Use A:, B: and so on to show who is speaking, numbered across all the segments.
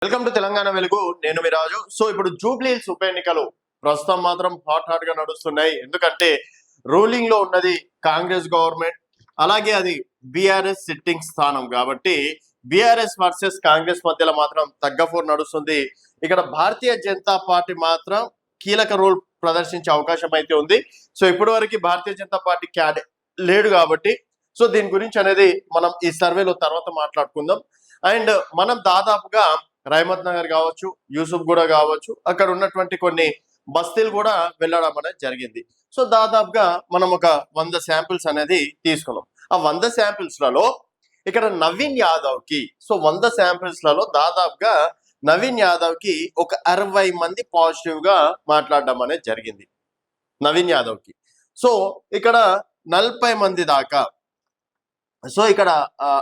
A: Welcome to Telangana వెలుగు. నేను మీ రాజు. So ఇప్పుడు జూబ్లీహిల్స్ ఉప ఎన్నికలు ప్రస్తుతం మాత్రం హాట్ గా నడుస్తున్నాయి. ఎందుకంటే రూలింగ్ లో ఉన్నది కాంగ్రెస్ గవర్నమెంట్, అలాగే అది బీఆర్ఎస్ సిట్టింగ్ స్థానం కాబట్టి బీఆర్ఎస్ వర్సెస్ కాంగ్రెస్ మధ్యలో మాత్రం తగ్గఫోర్ నడుస్తుంది. ఇక్కడ భారతీయ జనతా పార్టీ మాత్రం కీలక రోల్ ప్రదర్శించే అవకాశం అయితే ఉంది. సో ఇప్పటి వరకు భారతీయ జనతా పార్టీ క్యాండిడేట్ లేడు కాబట్టి సో దీని గురించి అనేది మనం ఈ సర్వేలో తర్వాత మాట్లాడుకుందాం. అండ్ మనం దాదాపుగా రహమత్ నగర్ కావచ్చు, యూసుఫ్ కూడా కావచ్చు, అక్కడ ఉన్నటువంటి కొన్ని బస్తీలు కూడా వెళ్ళడం అనేది జరిగింది. సో దాదాపుగా మనం ఒక 100 శాంపిల్స్ అనేది తీసుకున్నాం. ఆ 100 శాంపిల్స్ లలో ఇక్కడ నవీన్ యాదవ్ కి, సో 100 శాంపిల్స్ లలో దాదాపుగా నవీన్ యాదవ్ కి ఒక 60 మంది పాజిటివ్ గా మాట్లాడడం అనేది జరిగింది నవీన్ యాదవ్ కి. సో ఇక్కడ 40 మంది దాకా, సో ఇక్కడ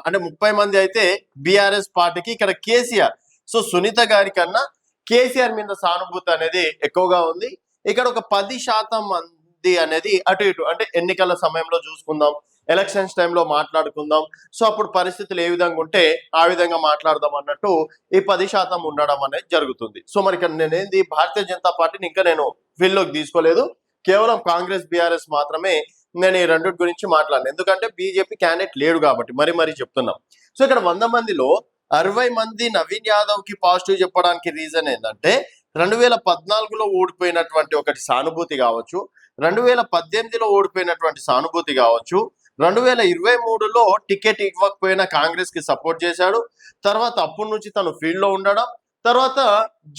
A: అంటే 30 మంది అయితే బీఆర్ఎస్ పార్టీకి, ఇక్కడ కేసీఆర్, సో సునీత గారి కన్నా కేసీఆర్ మీద సానుభూతి అనేది ఎక్కువగా ఉంది. ఇక్కడ ఒక 10% మంది అనేది అటు ఇటు, అంటే ఎన్నికల సమయంలో చూసుకుందాం, ఎలక్షన్స్ టైంలో మాట్లాడుకుందాం, సో అప్పుడు పరిస్థితులు ఏ విధంగా ఉంటే ఆ విధంగా మాట్లాడదాం అన్నట్టు ఈ 10% ఉండడం అనేది జరుగుతుంది. సో మరి ఇక్కడ నేనేంది భారతీయ జనతా పార్టీని ఇంకా నేను ఫీల్డ్లోకి తీసుకోలేదు, కేవలం కాంగ్రెస్ బీఆర్ఎస్ మాత్రమే నేను ఈ రెండింటి గురించి మాట్లాడను. ఎందుకంటే బీజేపీ క్యాండిడేట్ లేడు కాబట్టి మరీ చెప్తున్నాం. సో ఇక్కడ 100 మందిలో 60 మంది నవీన్ యాదవ్ కి పాజిటివ్ చెప్పడానికి రీజన్ ఏంటంటే 2014లో ఓడిపోయినటువంటి ఒకటి సానుభూతి కావచ్చు, 2018లో ఓడిపోయినటువంటి సానుభూతి కావచ్చు, 2023లో టికెట్ ఇవ్వకపోయినా కాంగ్రెస్ కి సపోర్ట్ చేశాడు. తర్వాత అప్పటి నుంచి తను ఫీల్డ్ లో ఉండడం, తర్వాత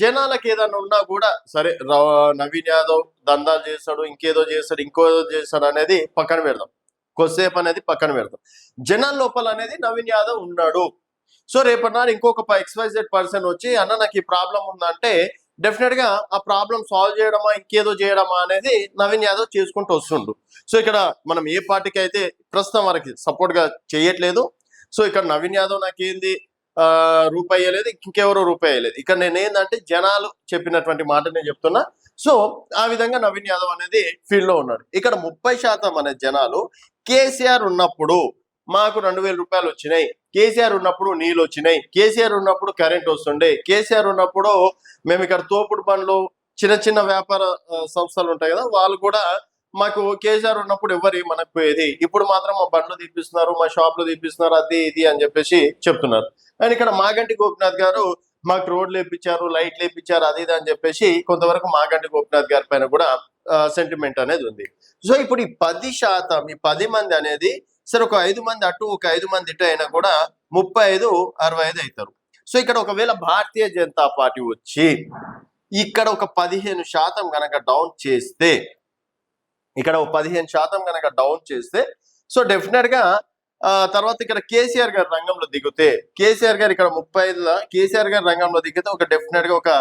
A: జనాలకు ఏదైనా ఉన్నా కూడా సరే నవీన్ యాదవ్ దందాలు చేస్తాడు, ఇంకేదో చేస్తాడు అనేది పక్కన పెడదాం, కొద్దిసేపు అనేది పక్కన పెడదాం. జనాల లోపల అనేది నవీన్ యాదవ్ ఉన్నాడు. సో రేపటి నాడు ఇంకొక XYZ పర్సన్ వచ్చి అన్న నాకు ఈ ప్రాబ్లం ఉందంటే డెఫినెట్ గా ఆ ప్రాబ్లం సాల్వ్ చేయడమా ఇంకేదో చేయడమా అనేది నవీన్ యాదవ్ చేసుకుంటూ వస్తుండు. సో ఇక్కడ మనం ఏ పార్టీకి అయితే ప్రస్తుతం వరకు సపోర్ట్ గా చేయట్లేదు. సో ఇక్కడ నవీన్ యాదవ్ నాకేంది రూపాయి అయ్యలేదు, ఇంకెవరో రూపాయి అయ్యలేదు. ఇక్కడ నేనేందంటే జనాలు చెప్పినటువంటి మాట నేను చెప్తున్నా. సో ఆ విధంగా నవీన్ యాదవ్ అనేది ఫీల్డ్ లో ఉన్నాడు. ఇక్కడ 30% అనే జనాలు కేసీఆర్ ఉన్నప్పుడు మాకు 2000 రూపాయలు వచ్చినాయి, కేసీఆర్ ఉన్నప్పుడు నీళ్ళు వచ్చినాయి, కేసీఆర్ ఉన్నప్పుడు కరెంట్ వస్తుండే, కేసీఆర్ ఉన్నప్పుడు మేము ఇక్కడ తోపుడు బండ్లు చిన్న వ్యాపార సంస్థలు ఉంటాయి కదా, వాళ్ళు కూడా మాకు కేసీఆర్ ఉన్నప్పుడు ఎవరు మనకు పోయేది, ఇప్పుడు మాత్రం మా బండ్లు తీపిస్తున్నారు, మా షాప్లు తీపిస్తున్నారు, అది ఇది అని చెప్పేసి చెప్తున్నారు. అండ్ ఇక్కడ మాగంటి గోపినాథ్ గారు మాకు రోడ్లు వేయించారు, లైట్లు వేయించారు, అది ఇది అని చెప్పేసి కొంతవరకు మాగంటి గోపినాథ్ గారి పైన కూడా సెంటిమెంట్ అనేది ఉంది. సో ఇప్పుడు ఈ 10%, ఈ 10 మంది అనేది సరే ఒక 5 మంది అటు ఒక 5 మంది ఇటు అయినా కూడా 35, 65 అవుతారు. సో ఇక్కడ ఒకవేళ భారతీయ జనతా పార్టీ వచ్చి ఇక్కడ ఒక 15% కనుక డౌన్ చేస్తే, ఇక్కడ ఒక 15% కనుక డౌన్ చేస్తే, సో డెఫినెట్ గా తర్వాత ఇక్కడ కేసీఆర్ గారు రంగంలో దిగితే, కేసీఆర్ గారు ఇక్కడ 35 కేసీఆర్ గారు రంగంలో దిగితే ఒక డెఫినెట్ గా ఒక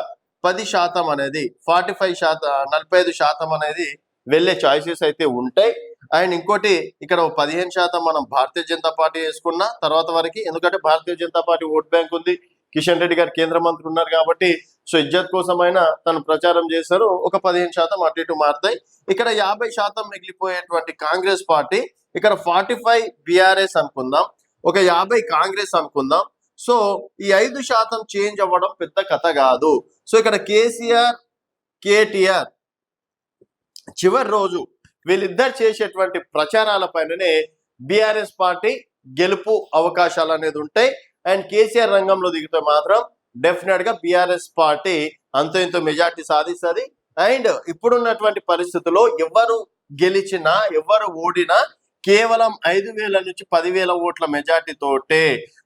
A: 10% అనేది 45% అనేది వెళ్ళే ఛాయిసెస్ అయితే ఉంటాయి. అండ్ ఇంకోటి ఇక్కడ 15% మనం భారతీయ జనతా పార్టీ వేసుకున్న తర్వాత వరకు, ఎందుకంటే Bharatiya Janata party vote bank ఉంది, కిషన్ రెడ్డి గారు కేంద్ర మంత్రి ఉన్నారు కాబట్టి సో ఇజ్జత్ కోసమైనా తను ప్రచారం చేశారు, ఒక 15% అటు ఇటు మారుతాయి. ఇక్కడ 50% మిగిలిపోయేటువంటి కాంగ్రెస్ పార్టీ, ఇక్కడ 45 బీఆర్ఎస్ అనుకుందాం, ఒక 50 కాంగ్రెస్ అనుకుందాం. సో ఈ 5% చేంజ్ అవ్వడం పెద్ద కథ కాదు. సో ఇక్కడ కేసీఆర్, కేటీఆర్ చివరి రోజు వీళ్ళిద్దరు చేసేటువంటి ప్రచారాల పైననే బీఆర్ఎస్ పార్టీ గెలుపు అవకాశాలు అనేది ఉంటాయి. అండ్ కేసీఆర్ రంగంలో దిగితే మాత్రం డెఫినెట్ గా బీఆర్ఎస్ పార్టీ అంతో ఇంతో మెజార్టీ సాధిస్తుంది. అండ్ ఇప్పుడున్నటువంటి పరిస్థితుల్లో ఎవరు గెలిచినా ఎవరు ఓడినా కేవలం 5,000 నుంచి 10,000 ఓట్ల మెజార్టీ తోటే.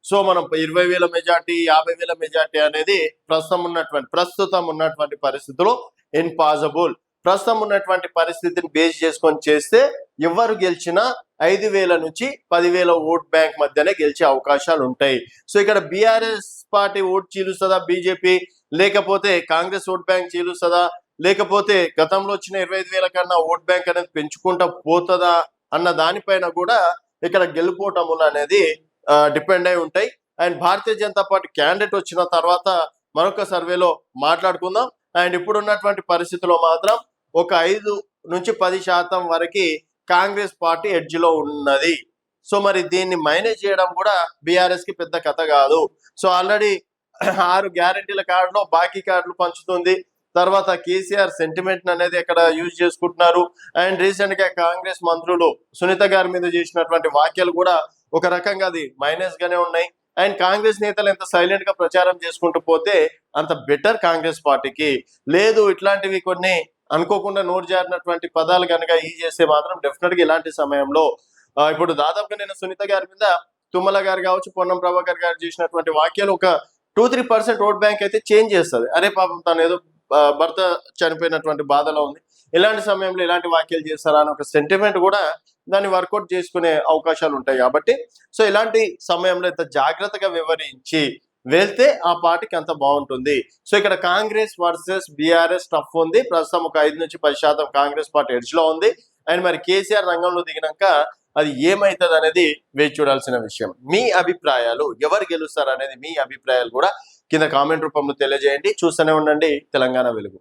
A: సో మనం 20,000 మెజార్టీ, 50,000 మెజార్టీ అనేది ప్రస్తుతం ఉన్నటువంటి పరిస్థితుల్లో ఇంపాసిబుల్. ప్రస్తుతం ఉన్నటువంటి పరిస్థితిని బేస్ చేసుకొని చేస్తే ఎవరు గెలిచినా 5,000 నుంచి 10,000 ఓట్ బ్యాంక్ మధ్యనే గెలిచే అవకాశాలు ఉంటాయి. సో ఇక్కడ బీఆర్ఎస్ పార్టీ ఓట్ చీలుస్తుందా బీజేపీ, లేకపోతే కాంగ్రెస్ ఓట్ బ్యాంక్ చీలుస్తుందా, లేకపోతే గతంలో వచ్చిన 25,000 కన్నా ఓట్ బ్యాంక్ అనేది పెంచుకుంటా పోతుందా అన్న దానిపైన కూడా ఇక్కడ గెలుపోటములు అనేది డిపెండ్ అయి ఉంటాయి. And Bharatiya Janata party candidate వచ్చిన తర్వాత మరొక సర్వేలో మాట్లాడుకుందాం. అండ్ ఇప్పుడు ఉన్నటువంటి పరిస్థితిలో మాత్రం ఒక 5 నుంచి 10% వరకు కాంగ్రెస్ పార్టీ ఎడ్జ్ లో ఉన్నది. సో మరి దీన్ని మేనేజ్ చేయడం కూడా బీఆర్ఎస్ కి పెద్ద కథ కాదు. సో ఆల్రెడీ 6 గ్యారెంటీల కార్డులో బాకీ కార్డులు పంచుతుంది. తర్వాత కేసీఆర్ సెంటిమెంట్ అనేది ఎక్కడ యూజ్ చేసుకుంటున్నారు. అండ్ రీసెంట్ గా కాంగ్రెస్ మంత్రులు సునీత గారి మీద చేసినటువంటి వ్యాఖ్యలు కూడా ఒక రకంగా అది మైనస్ గానే ఉన్నాయి. అండ్ కాంగ్రెస్ నేతలు ఎంత సైలెంట్ గా ప్రచారం చేసుకుంటూ పోతే అంత బెటర్ కాంగ్రెస్ పార్టీకి. లేదు ఇట్లాంటివి కొన్ని అనుకోకుండా నోరు జారినటువంటి పదాలు కనుక చేస్తే మాత్రం డెఫినెట్ గా ఇలాంటి సమయంలో ఇప్పుడు దాదాపుగా నేను సునీత గారి మీద తుమ్మల గారు కావచ్చు, పొన్నం ప్రభాకర్ గారు చేసినటువంటి వాక్యాలు ఒక 2-3% ఓట్ బ్యాంక్ అయితే చేంజ్ చేస్తుంది. అరే పాపం తను ఏదో భర్త చనిపోయినటువంటి బాధలో ఉంది, ఇలాంటి సమయంలో ఇలాంటి వ్యాఖ్యలు చేస్తారా అని ఒక సెంటిమెంట్ కూడా దాన్ని వర్కౌట్ చేసుకునే అవకాశాలు ఉంటాయి. కాబట్టి సో ఇలాంటి సమయంలో ఇంత జాగ్రత్తగా వివరించి వెళ్తే ఆ పార్టీకి అంత బాగుంటుంది. సో ఇక్కడ కాంగ్రెస్ వర్సెస్ బీఆర్ఎస్ టఫ్ ఉంది. ప్రస్తుతం ఒక 5-10% కాంగ్రెస్ పార్టీ ఎడ్జ్ లో ఉంది. అండ్ మరి కేసీఆర్ రంగంలో దిగినాక అది ఏమైతుంది అనేది వేచి చూడాల్సిన విషయం. మీ అభిప్రాయాలు, ఎవరు గెలుస్తారు అనేది మీ అభిప్రాయాలు కూడా కింద కామెంట్ రూపంలో తెలియజేయండి. చూస్తూనే ఉండండి తెలంగాణ వెలుగు.